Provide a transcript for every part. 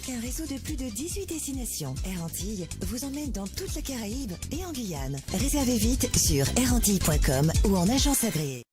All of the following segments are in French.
Avec un réseau de plus de 18 destinations, Air Antilles vous emmène dans toute la Caraïbe et en Guyane. Réservez vite sur airantilles.com ou en agence agréée.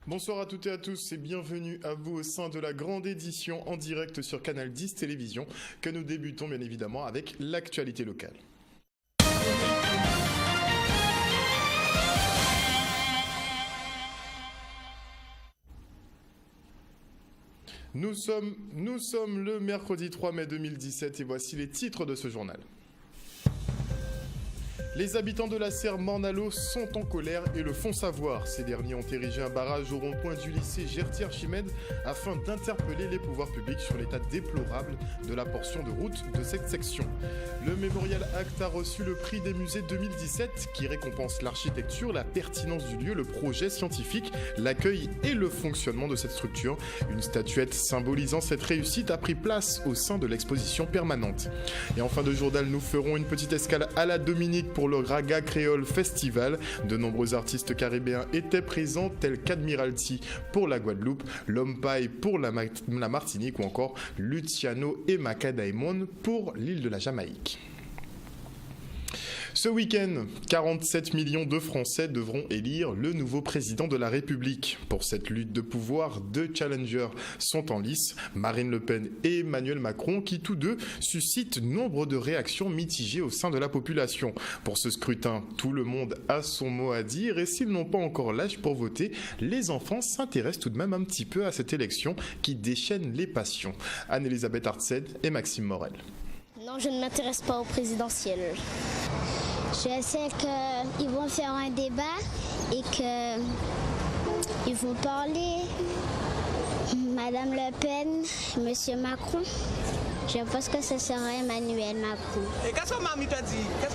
Bonsoir à toutes et à tous et bienvenue à vous au sein de la grande édition en direct sur Canal 10 Télévision que nous débutons bien évidemment avec l'actualité locale. Nous sommes le mercredi 3 mai 2017 et voici les titres de ce journal. Les habitants de la serre Morne-à-l'Eau sont en colère et le font savoir. Ces derniers ont érigé un barrage au rond-point du lycée Gertier-Archimède afin d'interpeller les pouvoirs publics sur l'état déplorable de la portion de route de cette section. Le Mémorial Act a reçu le prix des musées 2017 qui récompense l'architecture, la pertinence du lieu, le projet scientifique, l'accueil et le fonctionnement de cette structure. Une statuette symbolisant cette réussite a pris place au sein de l'exposition permanente. Et en fin de journal, nous ferons une petite escale à la Dominique pour le Raga Créole Festival. De nombreux artistes caribéens étaient présents, tels qu'Admiralty pour la Guadeloupe, Lompaï pour la Martinique ou encore Luciano et Macadaimon pour l'île de la Jamaïque. Ce week-end, 47 millions de Français devront élire le nouveau président de la République. Pour cette lutte de pouvoir, deux challengers sont en lice, Marine Le Pen et Emmanuel Macron, qui tous deux suscitent nombre de réactions mitigées au sein de la population. Pour ce scrutin, tout le monde a son mot à dire et s'ils n'ont pas encore l'âge pour voter, les enfants s'intéressent tout de même un petit peu à cette élection qui déchaîne les passions. Anne-Elisabeth Artsed et Maxime Morel. Non, je ne m'intéresse pas au présidentiel. Je sais qu'ils vont faire un débat et qu'ils vont parler Madame Le Pen, Monsieur Macron. Je pense que ce sera Emmanuel Macron. Et qu'est-ce que Mamie t'a dit? Qui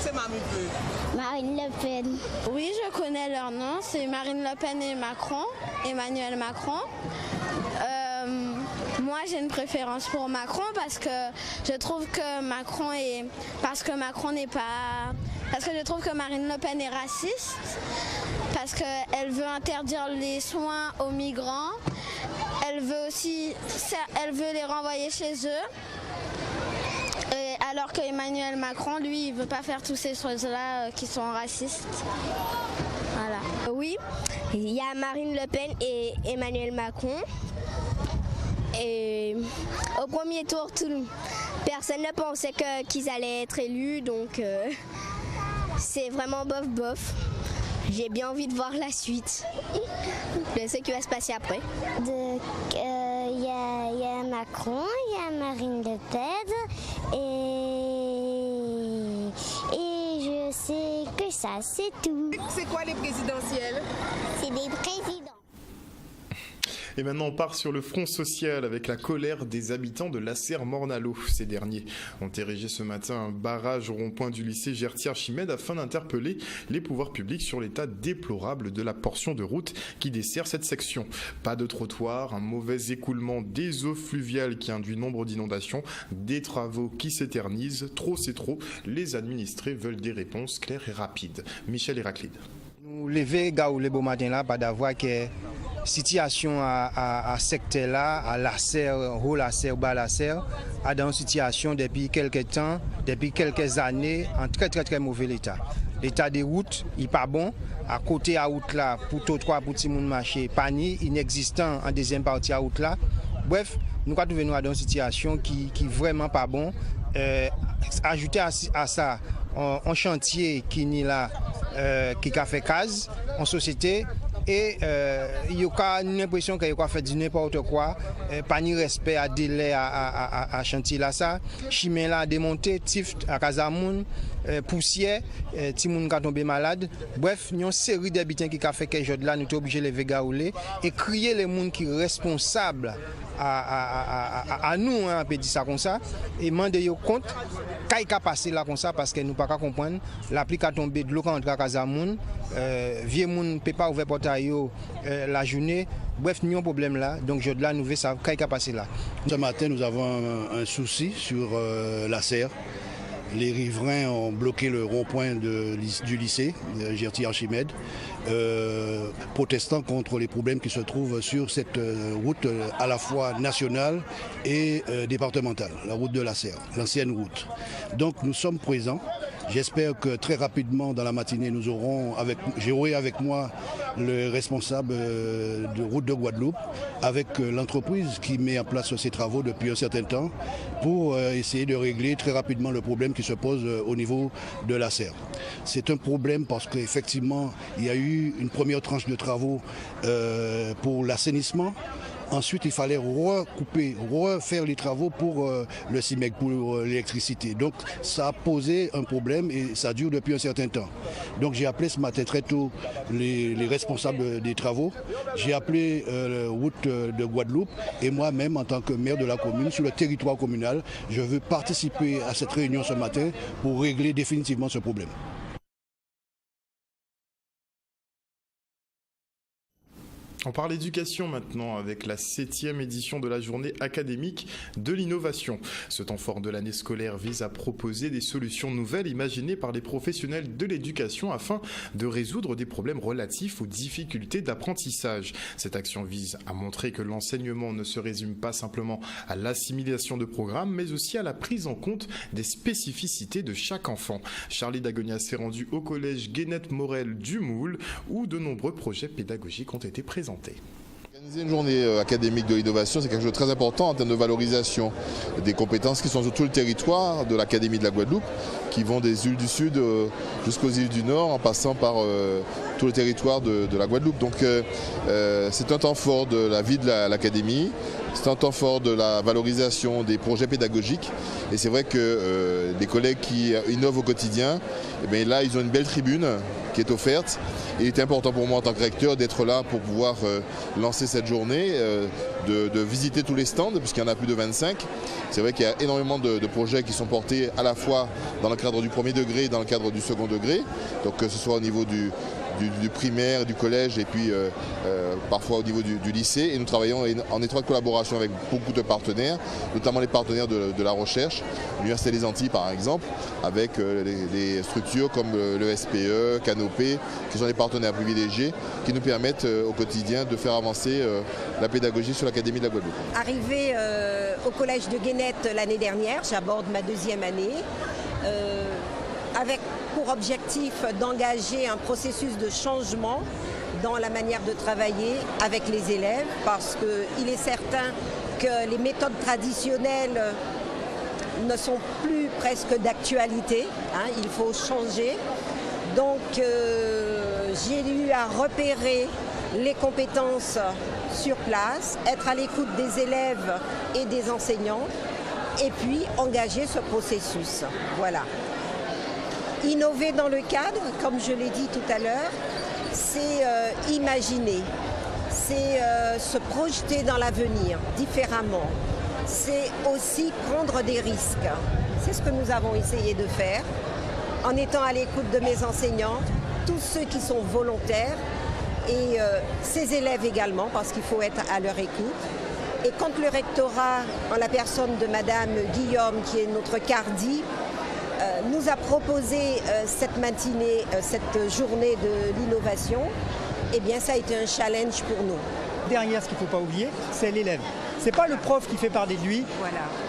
c'est Mamie veut? Marine Le Pen. Oui, je connais leur nom. C'est Marine Le Pen et Macron, Emmanuel Macron. Moi, j'ai une préférence pour Macron parce que je trouve que Macron est... Parce que je trouve que Marine Le Pen est raciste, parce qu'elle veut interdire les soins aux migrants, elle veut les renvoyer chez eux, alors que Emmanuel Macron, lui, il veut pas faire toutes ces choses-là qui sont racistes. Voilà. Oui, il y a Marine Le Pen et Emmanuel Macron. Et au premier tour, personne ne pensait qu'ils allaient être élus, donc c'est vraiment bof. J'ai bien envie de voir la suite, de ce qui va se passer après. Il y a Macron, il y a Marine Le Pen et je sais que ça, c'est tout. C'est quoi les présidentielles? C'est des présidents. Et maintenant, on part sur le front social avec la colère des habitants de la serre Morne-à-l'Eau. Ces derniers ont érigé ce matin un barrage au rond-point du lycée Gertier-Archimède afin d'interpeller les pouvoirs publics sur l'état déplorable de la portion de route qui dessert cette section. Pas de trottoir, un mauvais écoulement des eaux fluviales qui induit nombre d'inondations, des travaux qui s'éternisent. Trop, c'est trop. Les administrés veulent des réponses claires et rapides. Michel Héraclide. Nous lever gaoulé beau matin là, pas d'avoir que situation à secteur là, à la serre, haut la serre, bas la serre, à dans une situation depuis quelques temps, depuis quelques années, en très mauvais état. L'état des routes, il n'est pas bon. À côté à route là, pour tout trois pour tout le monde marcher, pani inexistant en deuxième partie à route là. Bref, nous avons trouvé dans une situation qui vraiment pas bon. Ajouter à ça un chantier qui n'est là, qui a fait case en société. Et il y a l'impression qu'il a fait n'importe quoi, pas ni respect à délai à chantier là ça, chemin là démonté, tift à Casamoun, poussière, Timoun qui a tombé malade. Bref, il y a une série d'habitants qui a fait quelque chose là, nous sommes obligés de lever gaouler et crier les gens qui sont responsables à nous, on peut dire ça comme ça, et demander compte qu'il a passé là comme ça parce que nous ne pouvons pas comprendre. La pluie a tombé de l'eau entre Casamoun, vieux monde ne peut pas ouvrir porte ça la journée. Bref, nous avons un problème là, donc je dois nous ça qu'est-ce passé là. Ce matin, nous avons un souci sur la serre. Les riverains ont bloqué le rond-point du lycée Gertier-Archimède, protestant contre les problèmes qui se trouvent sur cette route à la fois nationale et départementale, la route de la Serre, l'ancienne route. Donc nous sommes présents. J'espère que très rapidement dans la matinée, j'aurai avec moi le responsable de route de Guadeloupe, avec l'entreprise qui met en place ces travaux depuis un certain temps pour essayer de régler très rapidement le problème qui se pose au niveau de la serre. C'est un problème parce qu'effectivement, il y a eu une première tranche de travaux pour l'assainissement. Ensuite, il fallait refaire les travaux pour le CIMEC, pour l'électricité. Donc, ça a posé un problème et ça dure depuis un certain temps. Donc, j'ai appelé ce matin très tôt les responsables des travaux. J'ai appelé la route de Guadeloupe et moi-même, en tant que maire de la commune, sur le territoire communal, je veux participer à cette réunion ce matin pour régler définitivement ce problème. On parle éducation maintenant avec la 7e édition de la journée académique de l'innovation. Ce temps fort de l'année scolaire vise à proposer des solutions nouvelles imaginées par les professionnels de l'éducation afin de résoudre des problèmes relatifs aux difficultés d'apprentissage. Cette action vise à montrer que l'enseignement ne se résume pas simplement à l'assimilation de programmes, mais aussi à la prise en compte des spécificités de chaque enfant. Charlie Dagonia s'est rendu au collège Guénette Morel du Moule où de nombreux projets pédagogiques ont été présentés. Organiser une journée académique de l'innovation, c'est quelque chose de très important en termes de valorisation des compétences qui sont sur tout le territoire de l'Académie de la Guadeloupe, qui vont des îles du Sud jusqu'aux îles du Nord, en passant par tout le territoire de la Guadeloupe. Donc c'est un temps fort de la vie de l'Académie, c'est un temps fort de la valorisation des projets pédagogiques. Et c'est vrai que les collègues qui innovent au quotidien, eh bien là, ils ont une belle tribune qui est offerte. Il est important pour moi en tant que recteur d'être là pour pouvoir lancer cette journée, de visiter tous les stands, puisqu'il y en a plus de 25. C'est vrai qu'il y a énormément de projets qui sont portés à la fois dans le cadre du premier degré et dans le cadre du second degré. Donc que ce soit au niveau du primaire, du collège et puis parfois au niveau du lycée. Et nous travaillons en étroite collaboration avec beaucoup de partenaires, notamment les partenaires de la recherche, l'Université des Antilles par exemple, avec les structures comme le SPE, Canopé, qui sont des partenaires privilégiés, qui nous permettent au quotidien de faire avancer la pédagogie sur l'Académie de la Guadeloupe. Arrivé au collège de Guénette l'année dernière, j'aborde ma 2e année, avec pour objectif d'engager un processus de changement dans la manière de travailler avec les élèves, parce qu'il est certain que les méthodes traditionnelles ne sont plus presque d'actualité, il faut changer. Donc j'ai eu à repérer les compétences sur place, être à l'écoute des élèves et des enseignants, et puis engager ce processus. Voilà. Innover dans le cadre, comme je l'ai dit tout à l'heure, c'est imaginer, c'est se projeter dans l'avenir différemment, c'est aussi prendre des risques. C'est ce que nous avons essayé de faire en étant à l'écoute de mes enseignants, tous ceux qui sont volontaires et ces élèves également, parce qu'il faut être à leur écoute. Et quand le rectorat, en la personne de Madame Guillaume, qui est notre CARDI, nous a proposé cette matinée, cette journée de l'innovation, eh bien ça a été un challenge pour nous. Derrière, ce qu'il ne faut pas oublier, c'est l'élève. Ce n'est pas le prof qui fait parler de lui,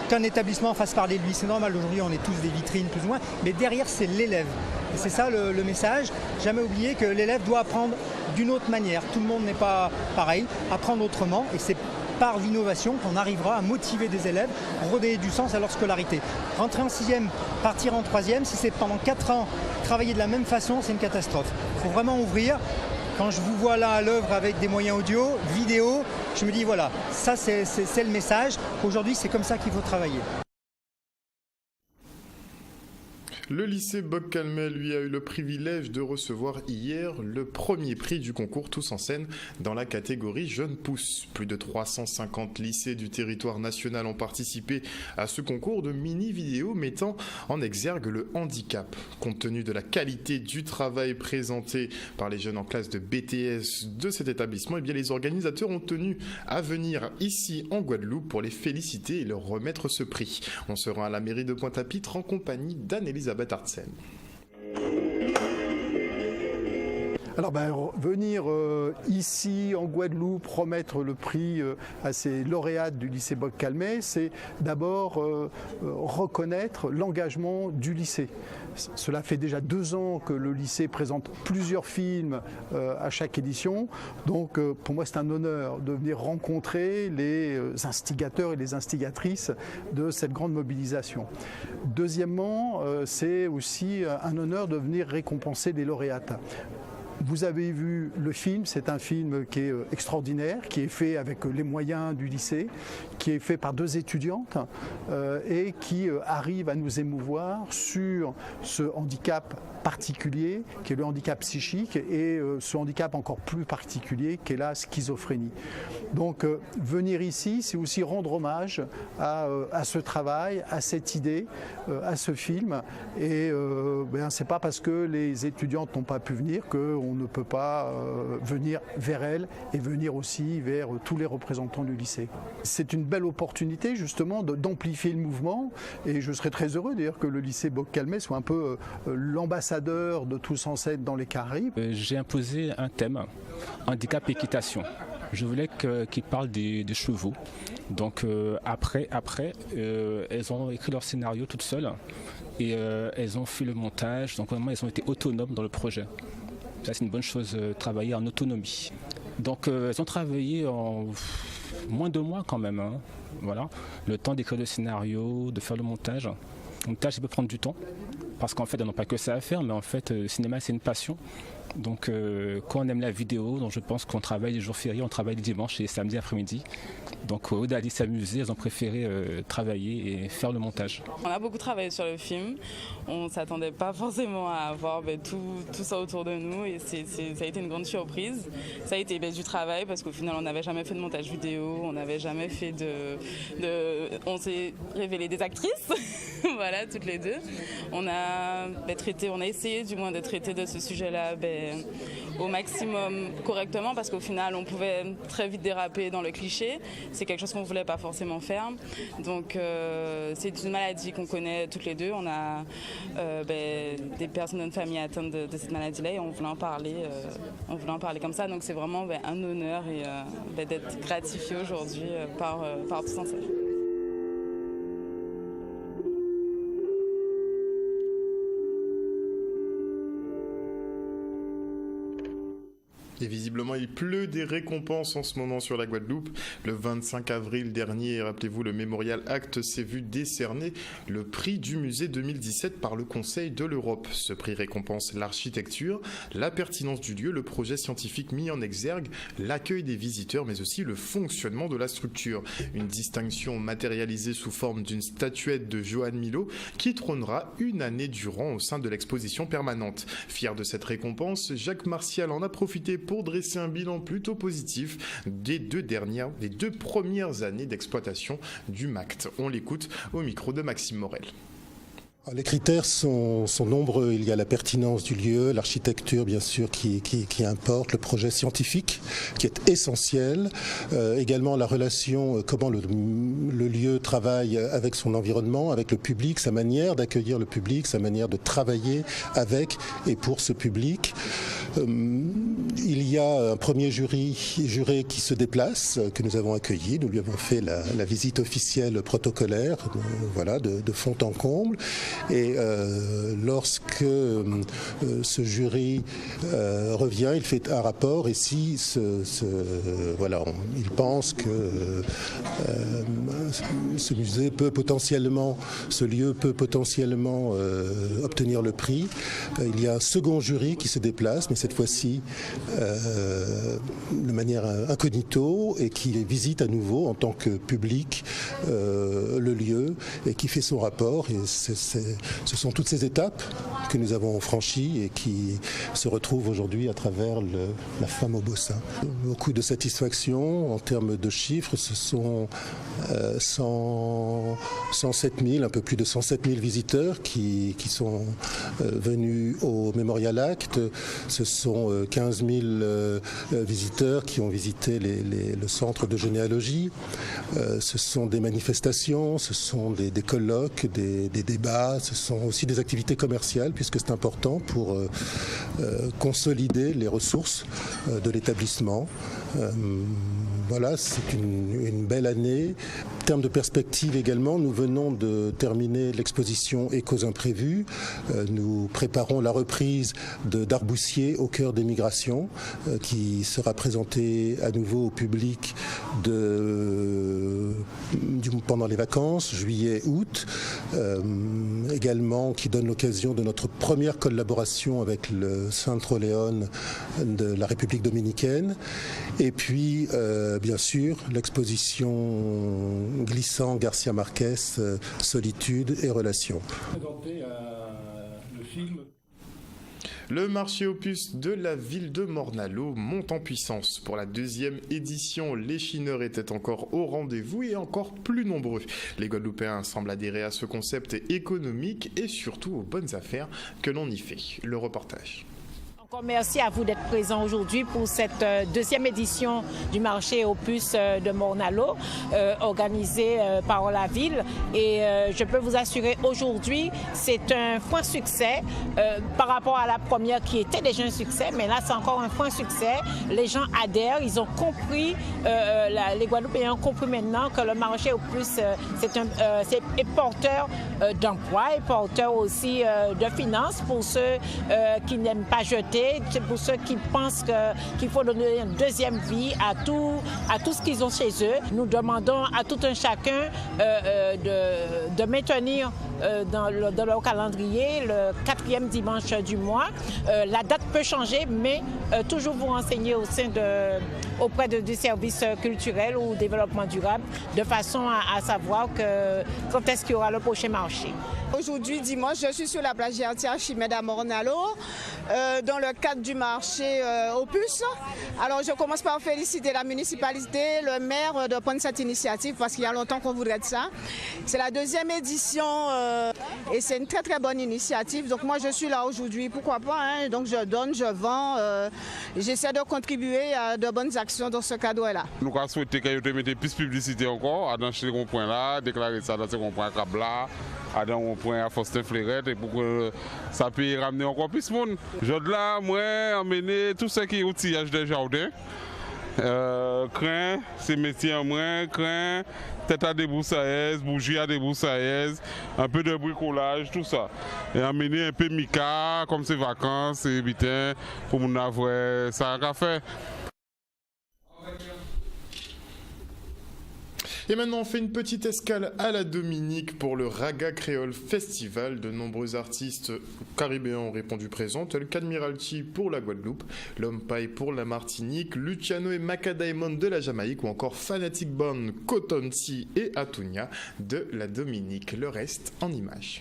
qu'un établissement fasse parler de lui. C'est normal, aujourd'hui on est tous des vitrines plus ou moins, mais derrière c'est l'élève. Et c'est ça le message. Jamais oublier que l'élève doit apprendre d'une autre manière. Tout le monde n'est pas pareil, apprendre autrement, et c'est par l'innovation qu'on arrivera à motiver des élèves, redonner du sens à leur scolarité. Rentrer en 6e, partir en 3e, si c'est pendant 4 ans travailler de la même façon, c'est une catastrophe. Il faut vraiment ouvrir. Quand je vous vois là à l'œuvre avec des moyens audio, vidéo, je me dis voilà, ça c'est le message. Aujourd'hui, c'est comme ça qu'il faut travailler. Le lycée Bock-Calmet, lui, a eu le privilège de recevoir hier le premier prix du concours Tous en scène dans la catégorie Jeunes Pousses. Plus de 350 lycées du territoire national ont participé à ce concours de mini-vidéos mettant en exergue le handicap. Compte tenu de la qualité du travail présenté par les jeunes en classe de BTS de cet établissement, les organisateurs ont tenu à venir ici en Guadeloupe pour les féliciter et leur remettre ce prix. On se rend à la mairie de Pointe-à-Pitre en compagnie d'Anne-Elisabeth Artsen. Alors venir ici en Guadeloupe remettre le prix à ces lauréates du lycée Bock-Calmet, c'est d'abord reconnaître l'engagement du lycée. Cela fait déjà 2 ans que le lycée présente plusieurs films à chaque édition. Donc pour moi c'est un honneur de venir rencontrer les instigateurs et les instigatrices de cette grande mobilisation. Deuxièmement, c'est aussi un honneur de venir récompenser les lauréates. Vous avez vu le film, c'est un film qui est extraordinaire, qui est fait avec les moyens du lycée, qui est fait par 2 étudiantes et qui arrive à nous émouvoir sur ce handicap particulier qui est le handicap psychique et ce handicap encore plus particulier qui est la schizophrénie. Donc venir ici, c'est aussi rendre hommage à ce travail, à cette idée, à ce film et c'est pas parce que les étudiantes n'ont pas pu venir qu'on ne peut pas venir vers elles et venir aussi vers tous les représentants du lycée. C'est une belle opportunité justement d'amplifier le mouvement et je serais très heureux d'ailleurs que le lycée Bock-Calmet soit un peu l'ambassadeur de Tous en scène dans les Caraïbes. J'ai imposé un thème, handicap équitation. Je voulais qu'il parle des chevaux. Donc après elles ont écrit leur scénario toutes seules et elles ont fait le montage. Donc vraiment elles ont été autonomes dans le projet. Ça c'est une bonne chose, travailler en autonomie. Donc elles ont travaillé en moins de mois quand même. Voilà, le temps d'écrire le scénario, de faire le montage. Le montage ça peut prendre du temps parce qu'en fait elles n'ont pas que ça à faire, mais en fait le cinéma c'est une passion. Donc quand on aime la vidéo, donc je pense qu'on travaille les jours fériés, on travaille les dimanches et samedi après-midi. Donc au lieu d'aller s'amuser, elles ont préféré travailler et faire le montage. On a beaucoup travaillé sur le film, on ne s'attendait pas forcément à avoir tout ça autour de nous et ça a été une grande surprise. Ça a été du travail parce qu'au final on n'avait jamais fait de montage vidéo, on n'avait jamais fait on s'est révélé des actrices, voilà toutes les deux. On a essayé du moins de traiter de ce sujet-là au maximum correctement parce qu'au final on pouvait très vite déraper dans le cliché, c'est quelque chose qu'on ne voulait pas forcément faire. Donc c'est une maladie qu'on connaît toutes les deux, on a des personnes de notre famille atteintes de cette maladie-là et on voulait en parler comme ça, donc c'est vraiment un honneur et d'être gratifié aujourd'hui par Tous en scène. Et visiblement, il pleut des récompenses en ce moment sur la Guadeloupe. Le 25 avril dernier, rappelez-vous, le Mémorial Act s'est vu décerner le prix du musée 2017 par le Conseil de l'Europe. Ce prix récompense l'architecture, la pertinence du lieu, le projet scientifique mis en exergue, l'accueil des visiteurs, mais aussi le fonctionnement de la structure. Une distinction matérialisée sous forme d'une statuette de Johan Milo qui trônera une année durant au sein de l'exposition permanente. Fier de cette récompense, Jacques Martial en a profité pour dresser un bilan plutôt positif des 2 premières années d'exploitation du MACT. On l'écoute au micro de Maxime Morel. Les critères sont nombreux. Il y a la pertinence du lieu, l'architecture bien sûr qui importe, le projet scientifique qui est essentiel, également la relation, comment le lieu travaille avec son environnement, avec le public, sa manière d'accueillir le public, sa manière de travailler avec et pour ce public. Il y a un premier juré qui se déplace, que nous avons accueilli. Nous lui avons fait la visite officielle protocolaire, de fond en comble. Et lorsque ce jury revient, il fait un rapport et si il pense que ce musée peut potentiellement, ce lieu peut potentiellement obtenir le prix, il y a un second jury qui se déplace, mais cette fois-ci de manière incognito, et qui visite à nouveau en tant que public le lieu et qui fait son rapport. Et ce sont toutes ces étapes que nous avons franchies et qui se retrouvent aujourd'hui à travers la femme au beau sein. Beaucoup de satisfaction en termes de chiffres, ce sont 107 000, un peu plus de 107 000 visiteurs qui sont venus au Memorial Act. Ce sont 15 000 visiteurs qui ont visité le centre de généalogie. Ce sont des manifestations, ce sont des colloques, des débats, ce sont aussi des activités commerciales, puisque c'est important pour consolider les ressources de l'établissement. Voilà, c'est une belle année. En termes de perspective également, nous venons de terminer l'exposition Échos imprévus. Nous préparons la reprise d'Arboussier au cœur des migrations, qui sera présentée à nouveau au public pendant les vacances, juillet, août. Également, qui donne l'occasion de notre première collaboration avec le Centro León de la République dominicaine. Et puis, bien sûr, l'exposition Glissant Garcia Marquez, Solitude et Relations. Le marché opus de la ville de Morne-à-l'Eau monte en puissance. Pour la deuxième édition, les chineurs étaient encore au rendez-vous et encore plus nombreux. Les Guadeloupéens semblent adhérer à ce concept économique et surtout aux bonnes affaires que l'on y fait. Le reportage. Merci à vous d'être présents aujourd'hui pour cette deuxième édition du marché opus de Morne-à-l'Eau, organisé par la ville. Et je peux vous assurer aujourd'hui, c'est un franc succès par rapport à la première qui était déjà un succès, mais là c'est encore un franc succès. Les gens adhèrent, ils ont compris, les Guadeloupéens ont compris maintenant que le marché opus est porteur d'emploi et porteur aussi de finances pour ceux qui n'aiment pas jeter. C'est pour ceux qui pensent qu'il faut donner une deuxième vie à tout ce qu'ils ont chez eux. Nous demandons à tout un chacun de maintenir dans leur calendrier le 4e dimanche du mois. La date peut changer, mais toujours vous renseigner auprès du service culturel ou développement durable, de façon à savoir quand est-ce qu'il y aura le prochain marché. Aujourd'hui, dimanche, je suis sur la plage Gertière Chimède à Morne-à-l'Eau, dans le cadre du marché Opus. Alors, je commence par féliciter la municipalité, le maire de prendre cette initiative, parce qu'il y a longtemps qu'on voudrait de ça. C'est la deuxième édition et c'est une très très bonne initiative. Donc moi, je suis là aujourd'hui, pourquoi pas, hein? Donc je donne, je vends, j'essaie de contribuer à de bonnes actions dans ce cadre-là. Nous avons souhaité qu'il y ait plus de publicité encore, dans ce rond-point-là, déclarer ça dans ce rond-point Cabla, dans un point à Faustin-Fleurette, et pour que ça puisse ramener encore plus de monde. Je là, moi, emmener tout ce qui est outillage des jardins, crin, c'est métier en moins, crin, tête à débroussailleuse, bougie à débroussailleuse, un peu de bricolage, tout ça. Et emmener un peu mica, comme c'est vacances, et bitin, pour mon avoir ça à faire. Et maintenant, on fait une petite escale à la Dominique pour le Raga Créole Festival. De nombreux artistes caribéens ont répondu présents, tels qu'Admiralty pour la Guadeloupe, L'Homme Paille pour la Martinique, Luciano et Macadaimon de la Jamaïque, ou encore Fanatic Band, Cotonti et Atunia de la Dominique. Le reste en images.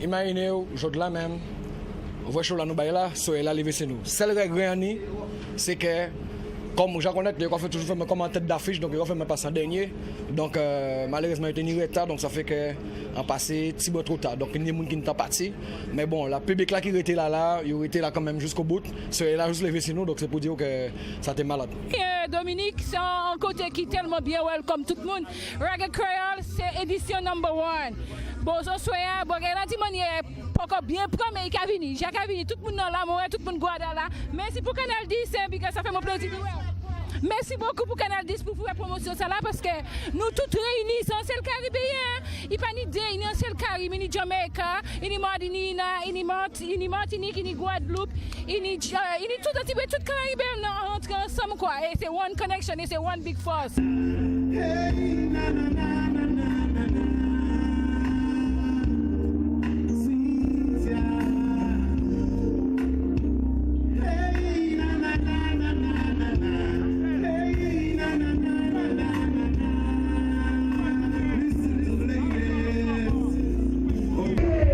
Imaginez-vous, aujourd'hui là même, on voit là nous là, soyez là, lever c'est nous. Seul regret, c'est que, comme je connais, il fait toujours faire comme en tête d'affiche, donc il fait passer en dernier. Donc malheureusement, il était en retard, donc ça fait qu'en passé, petit peu trop tard. Donc il y a des gens qui ne sont pas partis. Mais bon, la public là qui était là, il était là quand même jusqu'au bout. Soyez là, juste lever c'est nous, donc c'est pour dire que ça était malade. Dominique, c'est un côté qui est tellement bien welcome tout le monde. Raga Créole, c'est édition number 1. Bon, je suis là, bon, la timonière pas encore bien prêt, mais il a venu. J'ai venu, tout le monde dans l'amour, tout le monde guarde là. Merci pour Canal 10, parce que ça fait mon plaisir. Merci beaucoup pour Canal 10 pour la promotion ça là parce que nous tous réunis c'est un seul caribéen. Il pas ni idée, il est un seul Caraïbe, il est Jamaica, il est Martinique, il est Martinique, il est Guadeloupe, il est tout un petit peu tout caribéen entre ensemble quoi. Et c'est one connection, et c'est one big force. Hey, na, na, na, na, na, na.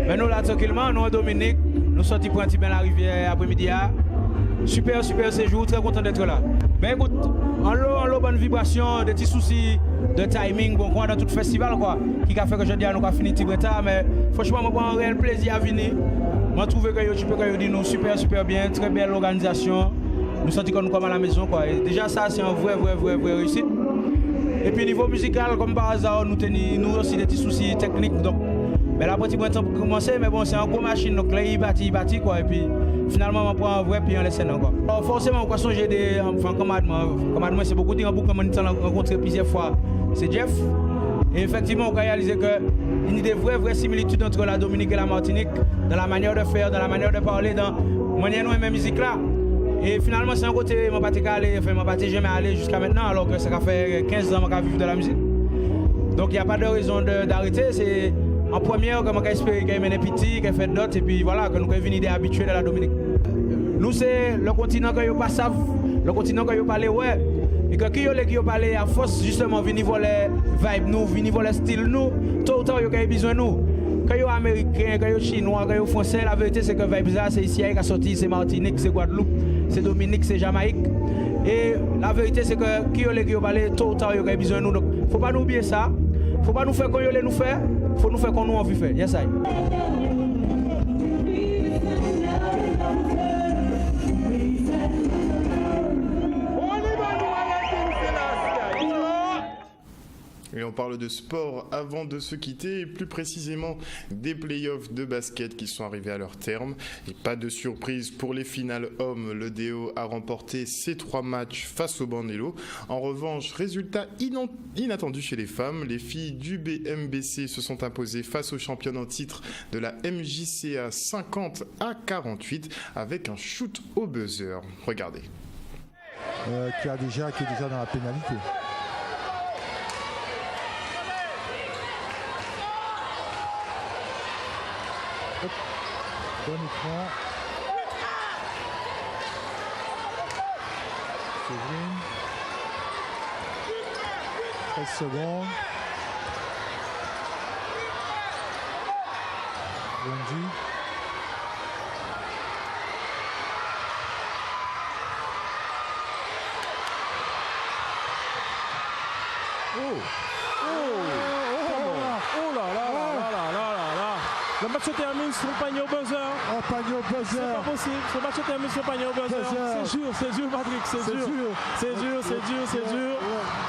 Mais nous là tranquillement, nous en Dominique, nous sortis pour un petit bain la rivière après-midi. Super séjour, très content d'être là. Mais écoute, en l'eau bonne vibration, des petits soucis de timing, bon, dans tout le festival quoi, qui a fait que je dis à nous qu'on finit Tibreta, mais franchement, moi, j'ai un réel plaisir à venir. Moi, je trouve que tu peux dire nous super bien, très belle organisation. Nous sentons que nous sommes à la maison quoi. Et déjà ça, c'est un vrai réussite. Et puis niveau musical, comme par hasard, nous aussi des petits soucis techniques. Donc, mais la partie pour commencer, mais bon, c'est une grosse machine, donc là, il bâtit quoi. Et puis finalement, on prend un vrai puis on laisse encore. Alors, forcément, on va changer des. Enfin, commandement, c'est beaucoup de gens qu'on a rencontré plusieurs fois. C'est Jeff. Et effectivement, on a réalisé qu'il y a des vraies similitudes entre la Dominique et la Martinique, dans la manière de faire, dans la manière de parler, dans la manière de la musique là. Et finalement, c'est un côté, je ne suis jamais allé jusqu'à maintenant, alors que ça fait 15 ans que je vis de la musique. Donc il n'y a pas de raison d'arrêter. C'est en première, comme on espère qu'il y ait des petits, qu'il y ait fait d'autres, et puis voilà, que nous sommes venus habitués de la Dominique. Nous, c'est le continent que nous ne savons pas, le continent que nous parlons, ouais. Et que qui ont parlé à force, justement, venir voir les vibes, nous, venir voir les styles, nous, tôt ou tard, ils ont besoin de nous. Quand ils sont américains, quand ils sont chinois, quand ils sont français, la vérité, c'est que vibes là, c'est ici qui a sorti, c'est Martinique, c'est Guadeloupe, c'est Dominique, c'est Jamaïque. Et la vérité, c'est que qui ont parlé, tôt ou tard, ils ont besoin de nous. Donc, il ne faut pas nous oublier ça. Il ne faut pas nous faire comme ils nous faire. Il faut nous faire comme nous envie de faire. Yes, I. Et on parle de sport avant de se quitter, et plus précisément des playoffs de basket qui sont arrivés à leur terme. Et pas de surprise pour les finales hommes, le DO a remporté ses 3 matchs face au Bandelo. En revanche, résultat inattendu chez les femmes, les filles du BMBC se sont imposées face aux championnes en titre de la MJCA 50-48 avec un shoot au buzzer. Regardez. Qui est déjà dans la pénalité. Hop. Bon écran. Séverine. 13 secondes. Bondy. Le match se termine sur le panier au buzzer. Oh, panier au buzzer. C'est pas possible. Ce match se termine sur le panier au buzzer. C'est dur, Patrick. C'est dur.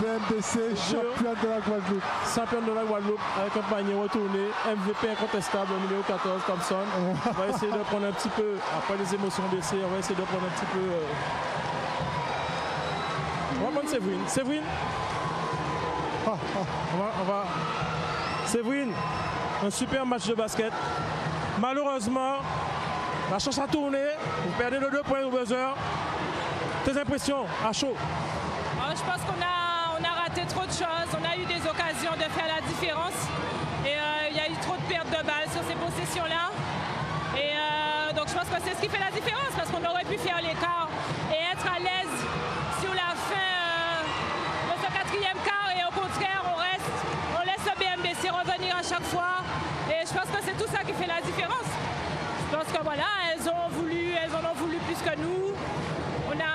BMBC, championne de la Guadeloupe. Championne de la Guadeloupe avec un panier retourné. MVP incontestable, numéro 14, Thompson. On va essayer de prendre un petit peu, après les émotions baissées, on va essayer de prendre un petit peu. On va prendre Séverine. Séverine. On va. Séverine. Un super match de basket. Malheureusement, la chance a tourné. Vous perdez les 2 points au buzzer. Tes impressions à chaud? Je pense qu'on a raté trop de choses. On a eu des occasions de faire la différence. Et il y a eu trop de pertes de balles sur ces possessions-là. Et donc je pense que c'est ce qui fait la différence parce qu'on aurait pu faire l'écart et être à l'aise sur la fin de ce 4e quart. Et au contraire, on laisse le BMBC revenir à chaque fois. Et je pense que c'est tout ça qui fait la différence. Je pense que voilà, elles en ont voulu plus que nous.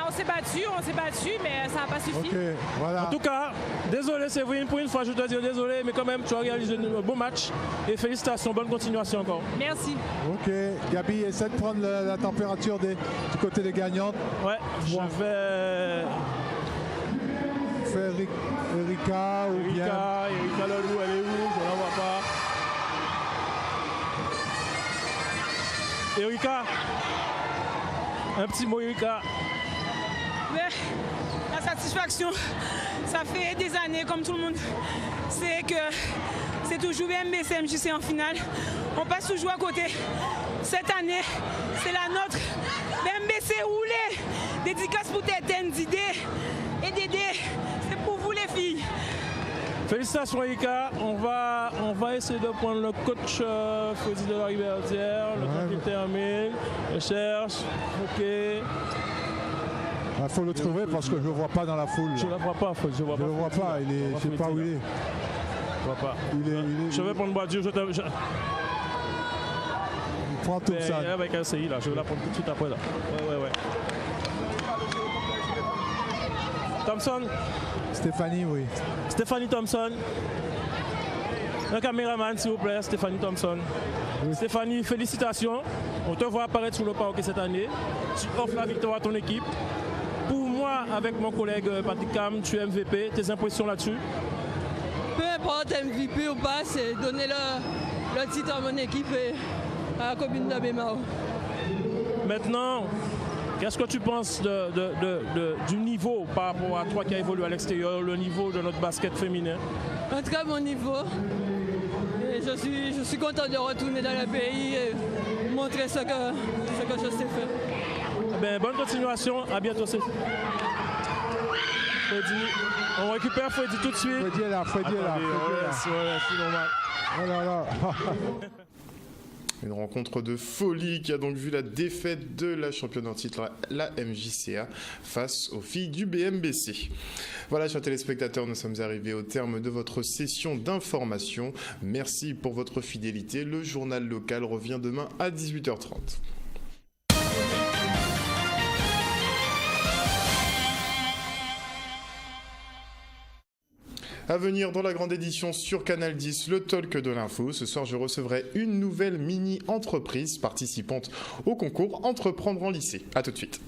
On s'est battu, mais ça n'a pas suffi. Okay, voilà. En tout cas, désolé Séverine, pour une fois je dois dire désolé, mais quand même tu as réalisé un bon match et félicitations, bonne continuation encore. Merci. Ok, Gabi, essaie de prendre la température du côté des gagnantes. Ouais, je vais... Faire Erika ou bien... Erika Lelou, elle est où? Je ne la vois pas. Erika, un petit mot Erika. La satisfaction, ça fait des années, comme tout le monde sait, que c'est toujours BMBC MJC en finale. On passe toujours à côté. Cette année, c'est la nôtre. BMBC roulé. Dédicace pour Tétène, Didé et Dédé. C'est pour vous les filles. Félicitations Ika, on va essayer de prendre le coach Freddy de la Rivière, le temps qu'il termine, je cherche, ok. Il faut le trouver parce que je ne le vois pas dans la foule. Je ne le vois pas, je ne le vois pas, je ne sais pas où il est. Je ne vois pas. Je vais prendre Boadieu, Prends tout ça. Avec un CI là, je vais la prendre tout de suite après là. Ouais. Thompson. Stéphanie, oui. Stéphanie Thompson. Un caméraman, s'il vous plaît, Stéphanie Thompson. Oui. Stéphanie, félicitations. On te voit apparaître sur le parquet cette année. Tu offres la victoire à ton équipe. Pour moi, avec mon collègue Patrick Cam, tu es MVP. Tes impressions là-dessus? Peu importe MVP ou pas, c'est donner le titre à mon équipe et à la commune de Bémao. Maintenant, qu'est-ce que tu penses du niveau par rapport à toi qui as évolué à l'extérieur, le niveau de notre basket féminin? Un très bon niveau. Et je suis content de retourner dans le pays et montrer ce que je sais faire. Ben, bonne continuation, à bientôt. Freddy, on récupère Freddy tout de suite. Freddy est là. C'est normal. Oh là là. Une rencontre de folie qui a donc vu la défaite de la championne en titre, la MJCA, face aux filles du BMBC. Voilà, chers téléspectateurs, nous sommes arrivés au terme de votre session d'information. Merci pour votre fidélité. Le journal local revient demain à 18h30. À venir dans la grande édition sur Canal 10, le talk de l'info. Ce soir, je recevrai une nouvelle mini-entreprise participante au concours Entreprendre en lycée. A tout de suite.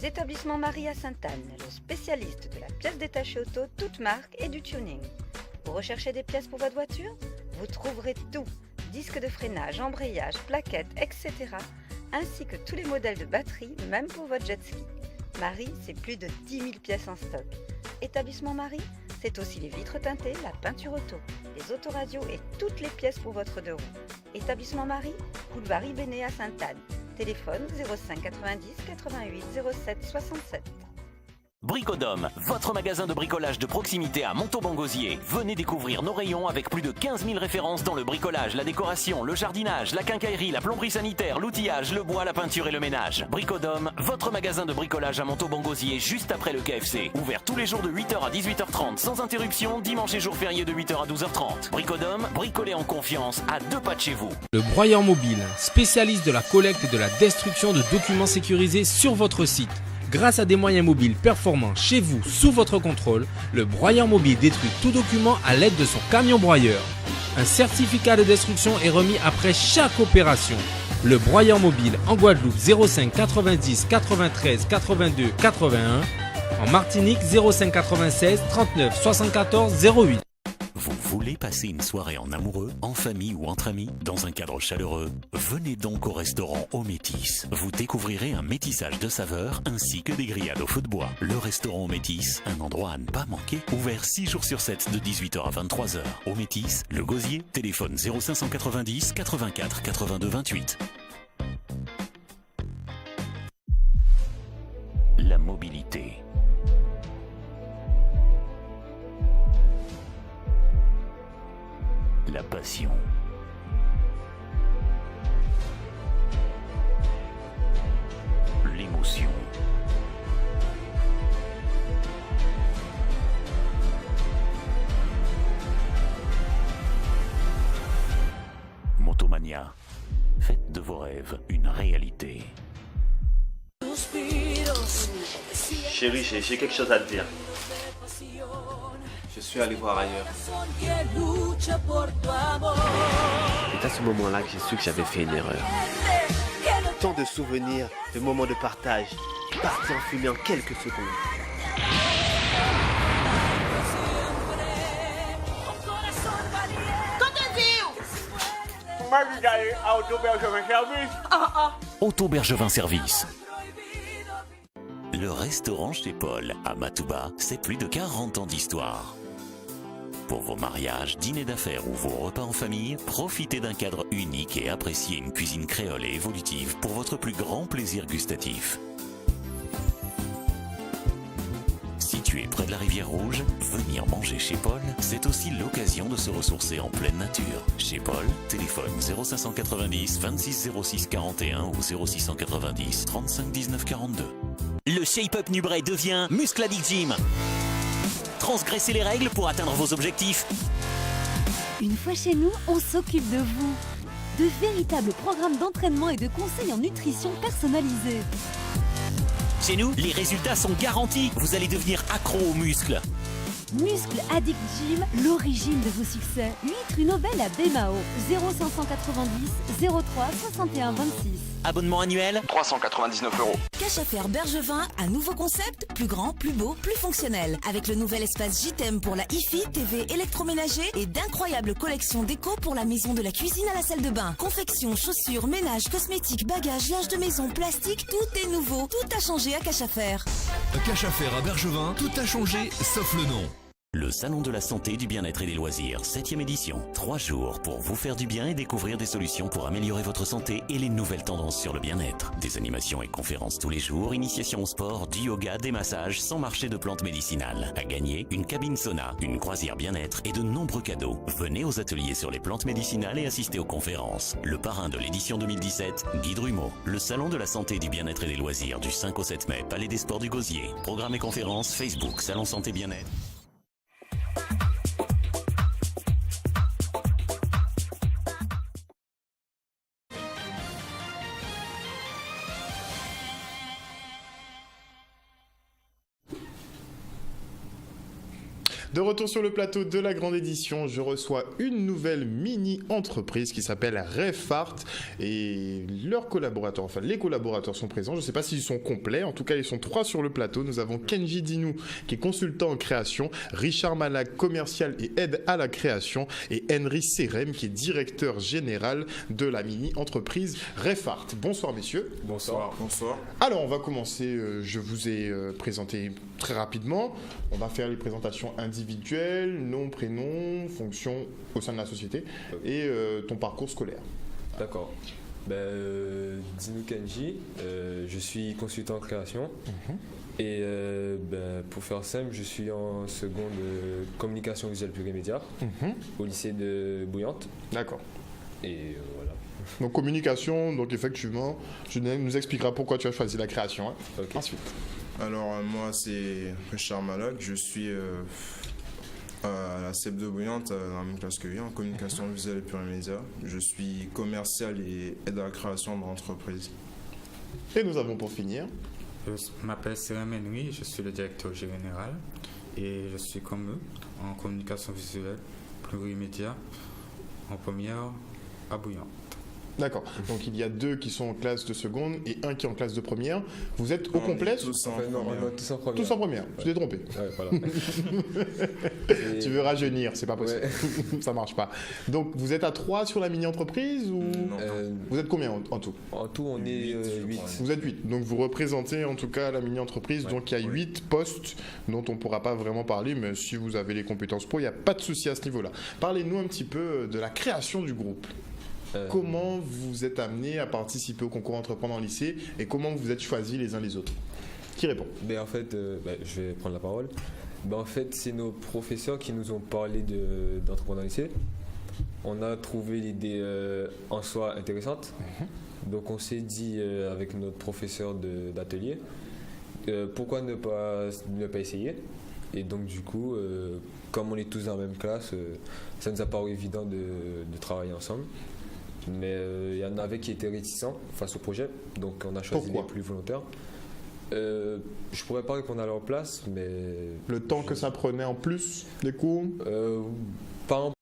Établissement Marie à Sainte-Anne, le spécialiste de la pièce détachée auto, toute marque et du tuning. Vous recherchez des pièces pour votre voiture? Vous trouverez tout, disques de freinage, embrayage, plaquettes, etc. ainsi que tous les modèles de batterie, même pour votre jet ski. Marie, c'est plus de 10 000 pièces en stock. Établissement Marie, c'est aussi les vitres teintées, la peinture auto, les autoradios et toutes les pièces pour votre deux roues. Établissement Marie, boulevard Ibéné à Sainte-Anne. Téléphone 05 90 88 07 67. Bricodome, votre magasin de bricolage de proximité à Montauban-Gosier. Venez découvrir nos rayons avec plus de 15 000 références dans le bricolage, la décoration, le jardinage, la quincaillerie, la plomberie sanitaire, l'outillage, le bois, la peinture et le ménage. Bricodome, votre magasin de bricolage à Montauban-Gosier juste après le KFC. Ouvert tous les jours de 8h à 18h30 sans interruption, dimanche et jours fériés de 8h à 12h30. Bricodome, bricolez en confiance à 2 pas de chez vous. Le broyeur mobile, spécialiste de la collecte et de la destruction de documents sécurisés sur votre site. Grâce à des moyens mobiles performants chez vous, sous votre contrôle, le broyeur mobile détruit tout document à l'aide de son camion broyeur. Un certificat de destruction est remis après chaque opération. Le broyeur mobile en Guadeloupe 05 90 93 82 81. En Martinique 05 96 39 74 08. Vous voulez passer une soirée en amoureux, en famille ou entre amis, dans un cadre chaleureux? Venez donc au restaurant Au Métis. Vous découvrirez un métissage de saveurs ainsi que des grillades au feu de bois. Le restaurant Au Métis, un endroit à ne pas manquer. Ouvert 6 jours sur 7 de 18h à 23h. Au Métis, Le Gosier, téléphone 0590 84 82 28. La mobilité. La passion. L'émotion. Motomania. Faites de vos rêves une réalité. Chérie, j'ai quelque chose à te dire. Je suis allé voir ailleurs. C'est à ce moment-là que j'ai su que j'avais fait une erreur. Tant de souvenirs, de moments de partage, partis en fumée en quelques secondes. Auto Bergevin Service. Le restaurant chez Paul, à Matouba, c'est plus de 40 ans d'histoire. Pour vos mariages, dîners d'affaires ou vos repas en famille, profitez d'un cadre unique et appréciez une cuisine créole et évolutive pour votre plus grand plaisir gustatif. Situé près de la rivière Rouge, venir manger chez Paul, c'est aussi l'occasion de se ressourcer en pleine nature. Chez Paul, téléphone 0590 26 06 41 ou 0690 35 19 42. Le Shape-Up Nubray devient Muscladic Gym. Transgressez les règles pour atteindre vos objectifs. Une fois chez nous, on s'occupe de vous. De véritables programmes d'entraînement et de conseils en nutrition personnalisés. Chez nous, les résultats sont garantis. Vous allez devenir accro aux muscles. Muscle Addict Gym, l'origine de vos succès. 8 rue Nobel à Bémao, 0590 03 61 26. Abonnement annuel 399 €. Cache à faire Bergevin, un nouveau concept, plus grand, plus beau, plus fonctionnel. Avec le nouvel espace JTM pour la hi-fi, TV, électroménager et d'incroyables collections déco pour la maison de la cuisine à la salle de bain. Confection, chaussures, ménage, cosmétiques, bagages, linge de maison, plastique, tout est nouveau. Tout a changé à Cache à faire. Cache à faire à Bergevin, tout a changé sauf le nom. Le Salon de la Santé, du Bien-être et des Loisirs, 7e édition. 3 jours pour vous faire du bien et découvrir des solutions pour améliorer votre santé et les nouvelles tendances sur le bien-être. Des animations et conférences tous les jours, initiation au sport, du yoga, des massages, sans marché de plantes médicinales. À gagner, une cabine sauna, une croisière bien-être et de nombreux cadeaux. Venez aux ateliers sur les plantes médicinales et assistez aux conférences. Le parrain de l'édition 2017, Guy Drumeau. Le Salon de la Santé, du Bien-être et des Loisirs, du 5 au 7 mai, Palais des Sports du Gosier. Programme et conférences, Facebook, Salon Santé Bien-être. De retour sur le plateau de la grande édition, je reçois une nouvelle mini-entreprise qui s'appelle Refart et leurs collaborateurs, enfin les collaborateurs sont présents. Je ne sais pas s'ils sont complets, en tout cas ils sont 3 sur le plateau. Nous avons Kenji Dinou qui est consultant en création, Richard Malak, commercial et aide à la création et Henry Serem qui est directeur général de la mini-entreprise Refart. Bonsoir messieurs. Bonsoir. Bonsoir. Alors on va commencer, je vous ai présenté très rapidement, on va faire les présentations individuelles, nom, prénom, fonction au sein de la société et ton parcours scolaire. D'accord. Dinou Kenji, je suis consultant en création et pour faire simple, je suis en seconde communication visuelle plurimédia au lycée de Bouillante. D'accord. Et voilà. Donc communication, donc effectivement, je nous expliquera pourquoi tu as choisi la création. Hein. Okay. Ensuite. Alors moi c'est Richard Malak, je suis à la CEP de Bouillante, dans la même classe que lui, en communication visuelle et plurimédia. Je suis commercial et aide à la création de l'entreprise. Et nous avons pour finir. Je m'appelle Serem Henry, je suis le directeur général et je suis comme eux en communication visuelle plurimédia en première à Bouillante. D'accord. Donc il y a 2 qui sont en classe de seconde et 1 qui est en classe de première. Vous êtes au complet? Tous en première. Tous en première. Tu t'es trompé. Ouais, voilà. Tu veux rajeunir, c'est pas possible. Ouais. Ça marche pas. Donc vous êtes à 3 sur la mini-entreprise ou vous êtes combien en tout? En tout, on est 8. Vous êtes 8. Donc vous représentez en tout cas la mini-entreprise. Ouais. Donc il y a 8 postes dont on ne pourra pas vraiment parler, mais si vous avez les compétences pro, il n'y a pas de souci à ce niveau-là. Parlez-nous un petit peu de la création du groupe. Comment vous êtes amené à participer au concours Entreprendre en lycée et comment vous êtes choisis les uns les autres? Qui répond? En fait, je vais prendre la parole. En fait, c'est nos professeurs qui nous ont parlé d'Entreprendre en lycée. On a trouvé l'idée en soi intéressante. Donc on s'est dit avec notre professeur d'atelier, pourquoi ne pas essayer? Et donc du coup, comme on est tous dans la même classe, ça nous a paru évident de travailler ensemble. Mais il y en avait qui étaient réticents face au projet, donc on a choisi les plus volontaires. Je pourrais pas répondre à leur place, mais... Le temps que ça prenait en plus des cours Pas en